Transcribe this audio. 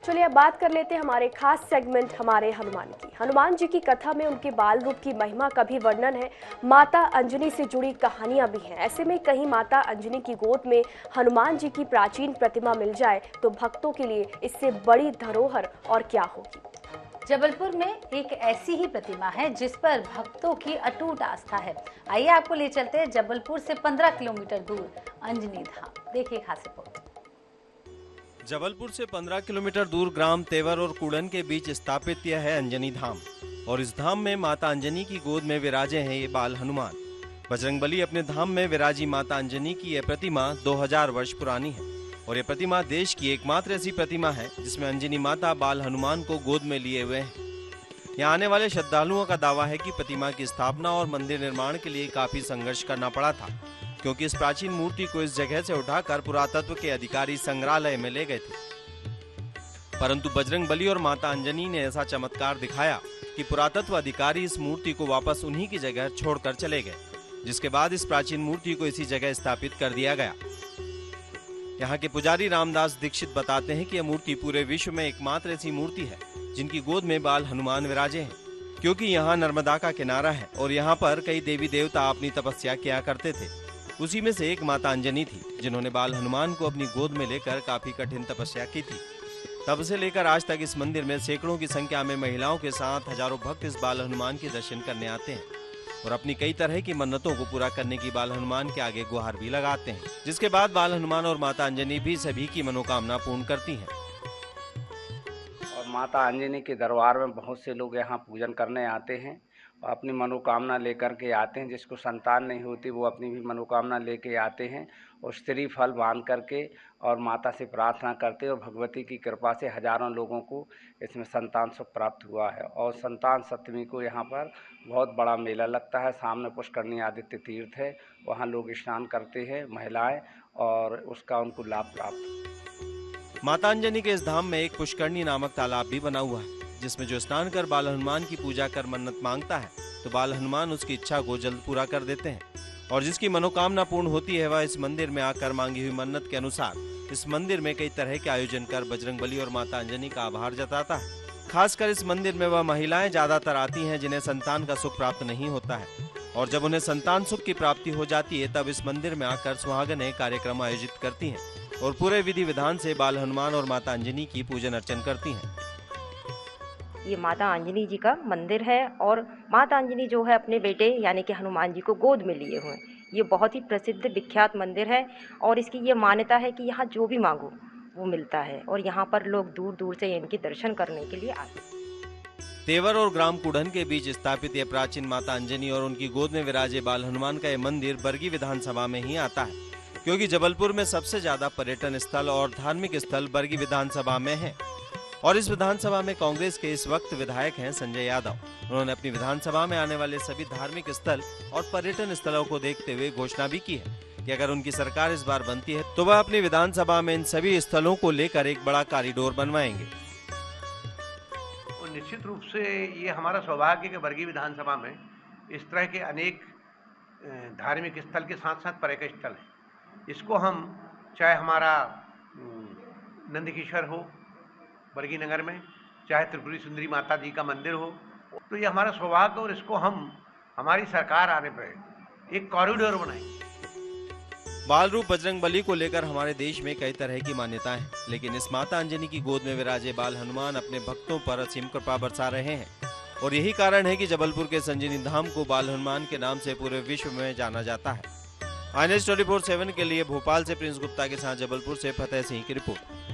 चलिए अब बात कर लेते हैं हमारे खास सेगमेंट हमारे हनुमान की। हनुमान जी की कथा में उनके बाल रूप की महिमा का भी वर्णन है, माता अंजनी से जुड़ी कहानियां भी हैं। ऐसे में कहीं माता अंजनी की गोद में हनुमान जी की प्राचीन प्रतिमा मिल जाए तो भक्तों के लिए इससे बड़ी धरोहर और क्या होगी। जबलपुर में एक ऐसी ही प्रतिमा है जिस पर भक्तों की अटूट आस्था है। आइए आपको ले चलते हैं जबलपुर से 15 किलोमीटर दूर अंजनी धाम। देखिए खास रिपोर्ट। जबलपुर से 15 किलोमीटर दूर ग्राम तेवर और कुड़न के बीच स्थापित यह है अंजनी धाम और इस धाम में माता अंजनी की गोद में विराजे हैं ये बाल हनुमान। बजरंगबली अपने धाम में विराजी माता अंजनी की यह प्रतिमा 2000 वर्ष पुरानी है और ये प्रतिमा देश की एकमात्र ऐसी प्रतिमा है जिसमें अंजनी माता बाल हनुमान को गोद में लिए हुए हैं। यहाँ आने वाले श्रद्धालुओं का दावा है कि प्रतिमा की स्थापना और मंदिर निर्माण के लिए काफी संघर्ष करना पड़ा था, क्योंकि इस प्राचीन मूर्ति को इस जगह से उठाकर पुरातत्व के अधिकारी संग्रहालय में ले गए थे। परंतु बजरंगबली और माता अंजनी ने ऐसा चमत्कार दिखाया कि पुरातत्व अधिकारी इस मूर्ति को वापस उन्हीं की जगह छोड़कर चले गए, जिसके बाद इस प्राचीन मूर्ति को इसी जगह स्थापित कर दिया गया। यहाँ के पुजारी रामदास दीक्षित बताते हैं कि यह मूर्ति पूरे विश्व में एकमात्र ऐसी मूर्ति है जिनकी गोद में बाल हनुमान विराजे हैं, क्योंकि यहाँ नर्मदा का किनारा है और यहाँ पर कई देवी देवता अपनी तपस्या किया करते थे। उसी में से एक माता अंजनी थी जिन्होंने बाल हनुमान को अपनी गोद में लेकर काफी कठिन तपस्या की थी। तब से लेकर आज तक इस मंदिर में सैकड़ों की संख्या में महिलाओं के साथ हजारों भक्त इस बाल हनुमान के दर्शन करने आते हैं और अपनी कई तरह की मन्नतों को पूरा करने की बाल हनुमान के आगे गुहार भी लगाते हैं, जिसके बाद बाल हनुमान और माता अंजनी भी सभी की मनोकामना पूर्ण करती हैं। और माता अंजनी के दरबार में बहुत से लोग यहाँ पूजन करने आते हैं और अपनी मनोकामना लेकर के आते हैं। जिसको संतान नहीं होती वो अपनी भी मनोकामना लेके आते हैं और स्त्री फल बांध करके और माता से प्रार्थना करते हैं और भगवती की कृपा से हजारों लोगों को इसमें संतान सुख प्राप्त हुआ है। और संतान सप्तमी को यहाँ पर बहुत बड़ा मेला लगता है। सामने पुष्करणी आदित्य तीर्थ है, वहाँ लोग स्नान करते हैं महिलाएं और उसका उनको लाभ प्राप्त। माता अंजनी के इस धाम में एक पुष्करणी नामक तालाब भी बना हुआ है, जिसमें जो स्नान कर बाल हनुमान की पूजा कर मन्नत मांगता है तो बाल हनुमान उसकी इच्छा को जल्द पूरा कर देते हैं और जिसकी मनोकामना पूर्ण होती है वह इस मंदिर में आकर मांगी हुई मन्नत के अनुसार इस मंदिर में कई तरह के आयोजन कर बजरंगबली और माता अंजनी का आभार जताता है। खासकर इस मंदिर में वह महिलाएं ज्यादातर आती हैं जिन्हें संतान का सुख प्राप्त नहीं होता है और जब उन्हें संतान सुख की प्राप्ति हो जाती है तब इस मंदिर में आकर सुहागनें कार्यक्रम आयोजित करती हैं और पूरे विधि विधान से बाल हनुमान और माता अंजनी की पूजन अर्चन करती हैं। ये माता अंजनी जी का मंदिर है और माता अंजनी जो है अपने बेटे यानी कि हनुमान जी को गोद में लिए हुए हैं। ये बहुत ही प्रसिद्ध विख्यात मंदिर है और इसकी ये मान्यता है कि यहाँ जो भी मांगो वो मिलता है और यहाँ पर लोग दूर दूर से इनके दर्शन करने के लिए आते हैं। तेवर और ग्राम कुड़न के बीच स्थापित यह प्राचीन माता अंजनी और उनकी गोद में विराजे बाल हनुमान का यह मंदिर बरगी विधानसभा में ही आता है, क्योंकि जबलपुर में सबसे ज्यादा पर्यटन स्थल और धार्मिक स्थल बरगी विधानसभा में है और इस विधानसभा में कांग्रेस के इस वक्त विधायक हैं संजय यादव। उन्होंने अपनी विधानसभा में आने वाले सभी धार्मिक स्थल और पर्यटन स्थलों को देखते हुए घोषणा भी की है कि अगर उनकी सरकार इस बार बनती है तो वह अपनी विधानसभा में इन सभी स्थलों को लेकर एक बड़ा कॉरिडोर बनवाएंगे। और निश्चित रूप से ये हमारा सौभाग्य कि बरगी विधानसभा में इस तरह के अनेक धार्मिक स्थल के साथ साथ पर्यटन स्थल है। इसको हम चाहे हमारा नंदकिशोर हो बरगी नगर में, चाहे त्रिपुरी सुंदरी माता जी का मंदिर हो, तो ये हमारा सौभाग्य और इसको हम हमारी सरकार आने पर एक कॉरिडोर बनाएंगे। बाल रूप बजरंगबली को लेकर हमारे देश में कई तरह की मान्यताएं हैं, लेकिन इस माता अंजनी की गोद में विराजे बाल हनुमान अपने भक्तों पर असीम कृपा बरसा रहे हैं और यही कारण है कि जबलपुर के संजनी धाम को बाल हनुमान के नाम से पूरे विश्व में जाना जाता है। INS 24/7 के लिए भोपाल से प्रिंस गुप्ता के साथ जबलपुर से फतेह सिंह की रिपोर्ट।